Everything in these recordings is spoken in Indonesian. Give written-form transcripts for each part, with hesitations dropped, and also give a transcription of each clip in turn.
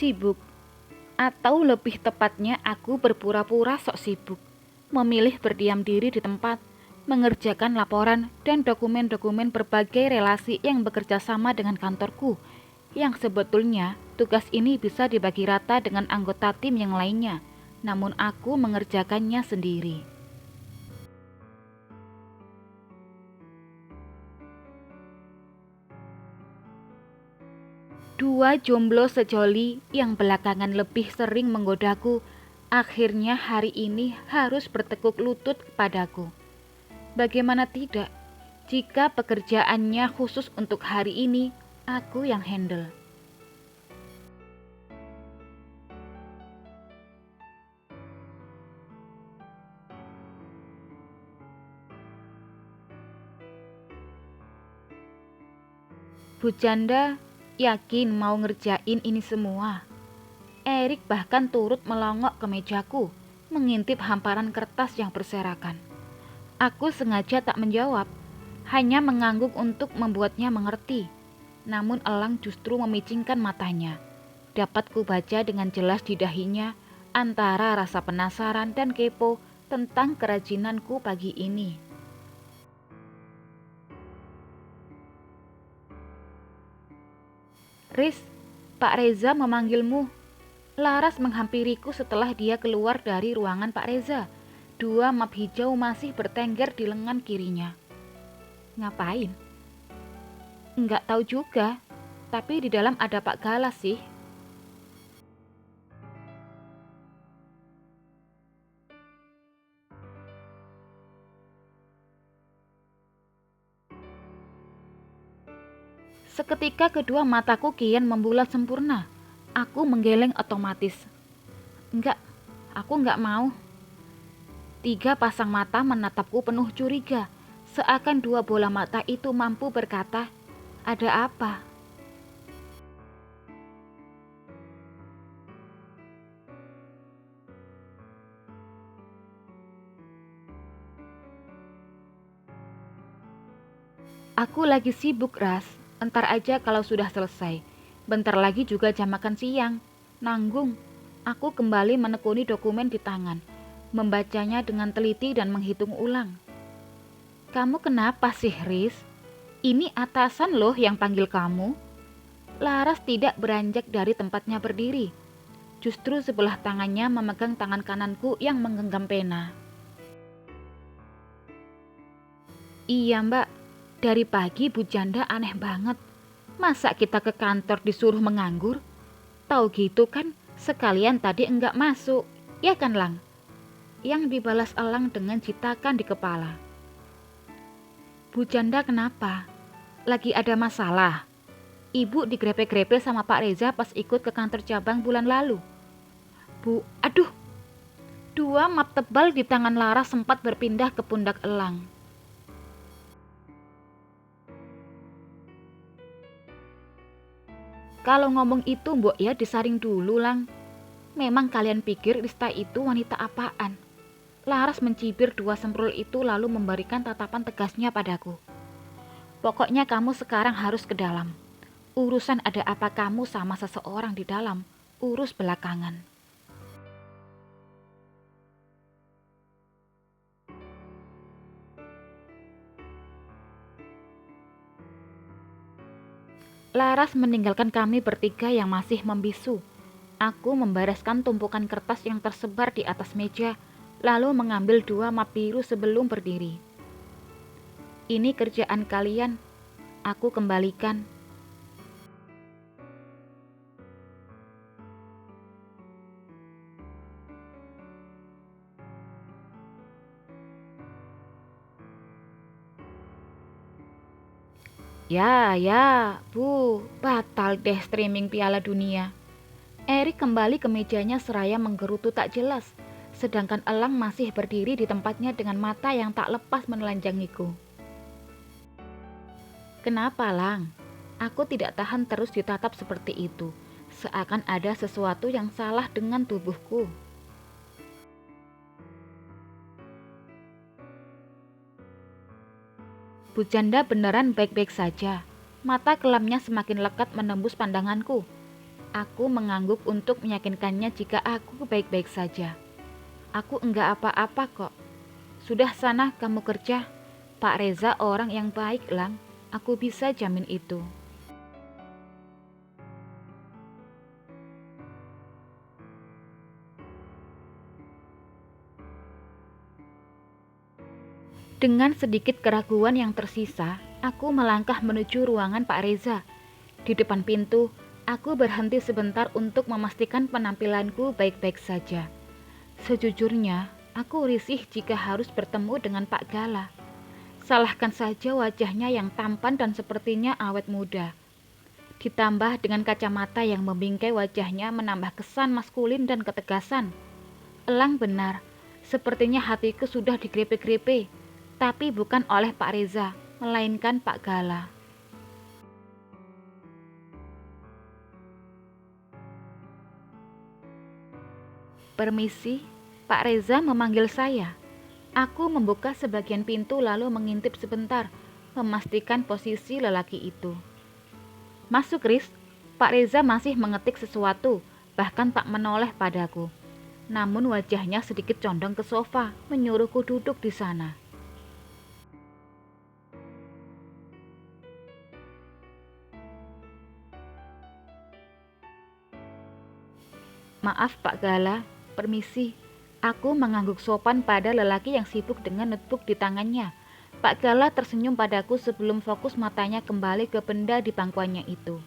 Sibuk, atau lebih tepatnya aku berpura-pura sok sibuk, memilih berdiam diri di tempat, mengerjakan laporan dan dokumen-dokumen berbagai relasi yang bekerja sama dengan kantorku, yang sebetulnya tugas ini bisa dibagi rata dengan anggota tim yang lainnya, namun aku mengerjakannya sendiri. Dua jomblo sejoli yang belakangan lebih sering menggodaku, akhirnya hari ini harus bertekuk lutut kepadaku. Bagaimana tidak, jika pekerjaannya khusus untuk hari ini, aku yang handle. Bu Janda yakin mau ngerjain ini semua. Erik bahkan turut melongok ke mejaku, mengintip hamparan kertas yang berserakan. Aku sengaja tak menjawab, hanya mengangguk untuk membuatnya mengerti. Namun Elang justru memicingkan matanya. Dapat kubaca dengan jelas di dahinya antara rasa penasaran dan kepo tentang kerajinanku pagi ini. Riz, Pak Reza memanggilmu. Laras menghampiriku setelah dia keluar dari ruangan Pak Reza. Dua map hijau masih bertengger di lengan kirinya. Ngapain? Enggak tahu juga, tapi di dalam ada Pak Galas sih. Seketika kedua mataku kian membulat sempurna. Aku menggeleng otomatis. Enggak, aku enggak mau. Tiga pasang mata menatapku penuh curiga, seakan dua bola mata itu mampu berkata, "Ada apa?" Aku lagi sibuk, Ras. Entar aja kalau sudah selesai. Bentar lagi juga jam makan siang. Nanggung. Aku kembali menekuni dokumen di tangan, membacanya dengan teliti dan menghitung ulang. Kamu kenapa sih, Riz? Ini atasan loh yang panggil kamu. Laras tidak beranjak dari tempatnya berdiri. Justru sebelah tangannya memegang tangan kananku yang menggenggam pena. Iya, Mbak. Dari pagi Bu Janda aneh banget. Masa kita ke kantor disuruh menganggur? Tahu gitu kan, sekalian tadi enggak masuk. Ya kan, Lang? Yang dibalas Elang dengan citakan di kepala. Bu Janda kenapa? Lagi ada masalah? Ibu digrepe-grepe sama Pak Reza pas ikut ke kantor cabang bulan lalu. Bu, aduh. Dua map tebal di tangan Laras sempat berpindah ke pundak Elang. Kalau ngomong itu mbok ya disaring dulu, Lang. Memang kalian pikir Rista itu wanita apaan? Laras mencibir dua semprul itu lalu memberikan tatapan tegasnya padaku. Pokoknya kamu sekarang harus ke dalam. Urusan ada apa kamu sama seseorang di dalam, urus belakangan. Laras meninggalkan kami bertiga yang masih membisu. Aku membereskan tumpukan kertas yang tersebar di atas meja, lalu mengambil dua map biru sebelum berdiri. Ini kerjaan kalian, aku kembalikan. Ya, Bu, batal deh streaming Piala Dunia. Erik kembali ke mejanya seraya menggerutu tak jelas, sedangkan Elang masih berdiri di tempatnya dengan mata yang tak lepas menelanjangiku. Kenapa, Lang? Aku tidak tahan terus ditatap seperti itu, seakan ada sesuatu yang salah dengan tubuhku. Bu Janda beneran baik-baik saja. Mata kelamnya semakin lekat menembus pandanganku. Aku mengangguk untuk meyakinkannya jika aku baik-baik saja. Aku enggak apa-apa kok. Sudah sana kamu kerja. Pak Reza orang yang baik, Lang. Aku bisa jamin itu. Dengan sedikit keraguan yang tersisa, aku melangkah menuju ruangan Pak Reza. Di depan pintu, aku berhenti sebentar untuk memastikan penampilanku baik-baik saja. Sejujurnya, aku risih jika harus bertemu dengan Pak Gala. Salahkan saja wajahnya yang tampan dan sepertinya awet muda. Ditambah dengan kacamata yang membingkai wajahnya menambah kesan maskulin dan ketegasan. Elang benar, sepertinya hatiku sudah digrepe-grepe, tapi bukan oleh Pak Reza, melainkan Pak Gala. Permisi, Pak Reza memanggil saya. Aku membuka sebagian pintu lalu mengintip sebentar, memastikan posisi lelaki itu. Masuk, Riz. Pak Reza masih mengetik sesuatu, bahkan tak menoleh padaku. Namun wajahnya sedikit condong ke sofa, menyuruhku duduk di sana. Maaf Pak Gala, permisi. Aku mengangguk sopan pada lelaki yang sibuk dengan notebook di tangannya. Pak Gala tersenyum padaku sebelum fokus matanya kembali ke benda di pangkuannya itu.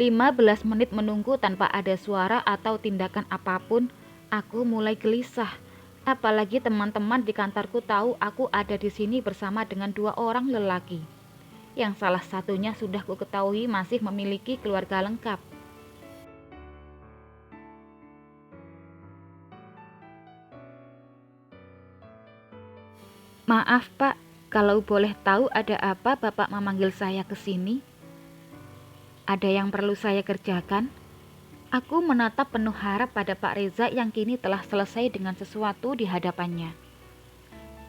15 menit menunggu tanpa ada suara atau tindakan apapun, aku mulai gelisah. Apalagi teman-teman di kantorku tahu aku ada di sini bersama dengan 2 orang lelaki, yang salah satunya sudah ku ketahui masih memiliki keluarga lengkap. Maaf Pak, kalau boleh tahu ada apa Bapak memanggil saya ke sini? Ada yang perlu saya kerjakan? Aku menatap penuh harap pada Pak Reza yang kini telah selesai dengan sesuatu di hadapannya.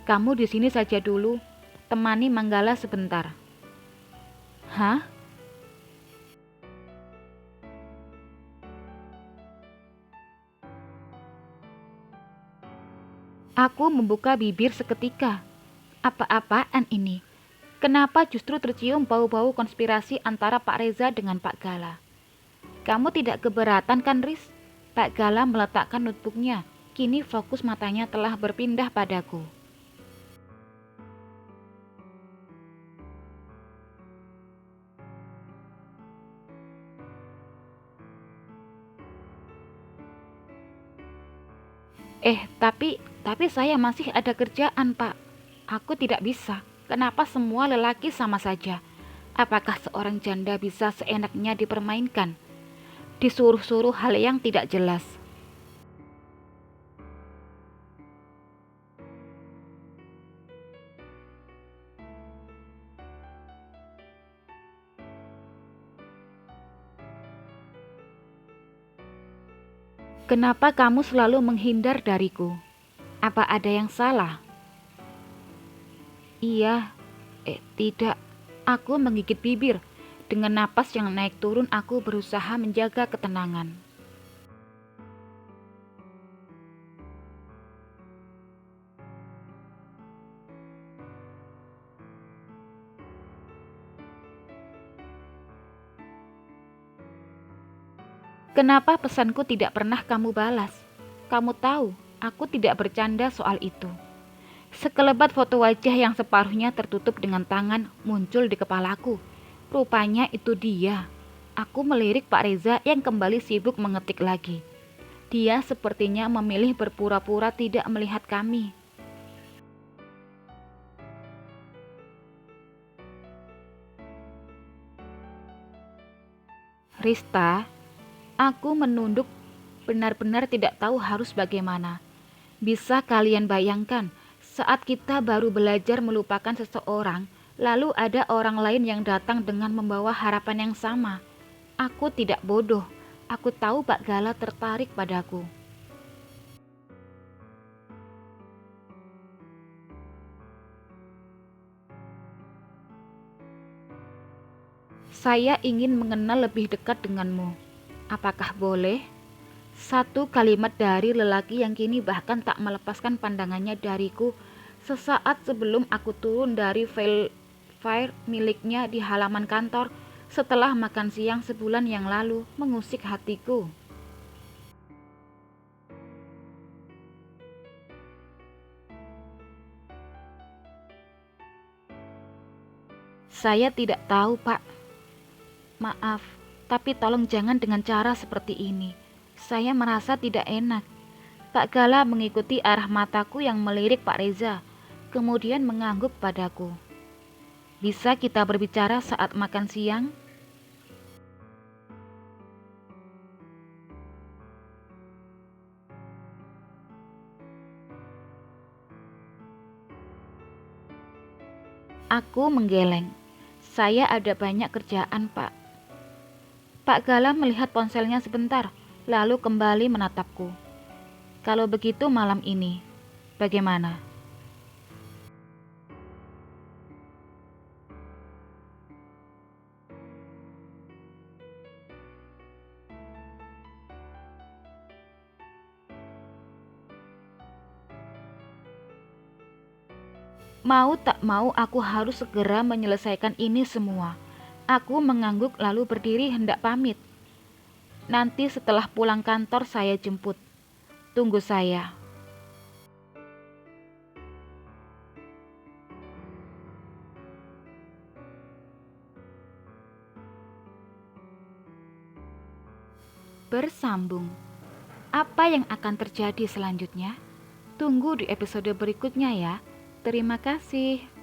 Kamu di sini saja dulu, temani Manggala sebentar. Hah? Aku membuka bibir seketika. Apa-apaan ini? Kenapa justru tercium bau-bau konspirasi antara Pak Reza dengan Pak Gala? Kamu tidak keberatan kan, Riz? Pak Gala meletakkan notebooknya. Kini fokus matanya telah berpindah padaku. Tapi saya masih ada kerjaan, Pak. Aku tidak bisa. Kenapa semua lelaki sama saja? Apakah seorang janda bisa seenaknya dipermainkan? Disuruh-suruh hal yang tidak jelas. Kenapa kamu selalu menghindar dariku? Apa ada yang salah? Iya, tidak. Aku menggigit bibir. Dengan napas yang naik turun, aku berusaha menjaga ketenangan. Kenapa pesanku tidak pernah kamu balas? Kamu tahu, aku tidak bercanda soal itu. Sekelebat foto wajah yang separuhnya tertutup dengan tangan muncul di kepalaku. Rupanya itu dia. Aku melirik Pak Reza yang kembali sibuk mengetik lagi. Dia sepertinya memilih berpura-pura tidak melihat kami. Rista, aku menunduk, benar-benar tidak tahu harus bagaimana. Bisa kalian bayangkan, saat kita baru belajar melupakan seseorang, lalu ada orang lain yang datang dengan membawa harapan yang sama. Aku tidak bodoh. Aku tahu Pak Gala tertarik padaku. Saya ingin mengenal lebih dekat denganmu. Apakah boleh? Satu kalimat dari lelaki yang kini bahkan tak melepaskan pandangannya dariku sesaat sebelum aku turun dari Velfire miliknya di halaman kantor setelah makan siang sebulan yang lalu mengusik hatiku. Saya tidak tahu, Pak. Maaf, tapi tolong jangan dengan cara seperti ini. Saya merasa tidak enak. Pak Gala mengikuti arah mataku yang melirik Pak Reza, kemudian mengangguk padaku. Bisa kita berbicara saat makan siang? Aku menggeleng. Saya ada banyak kerjaan, Pak. Pak Gala melihat ponselnya sebentar, lalu kembali menatapku. Kalau begitu malam ini, bagaimana? Mau tak mau aku harus segera menyelesaikan ini semua. Aku mengangguk lalu berdiri hendak pamit. Nanti setelah pulang kantor saya jemput. Tunggu saya. Bersambung. Apa yang akan terjadi selanjutnya? Tunggu di episode berikutnya ya. Terima kasih.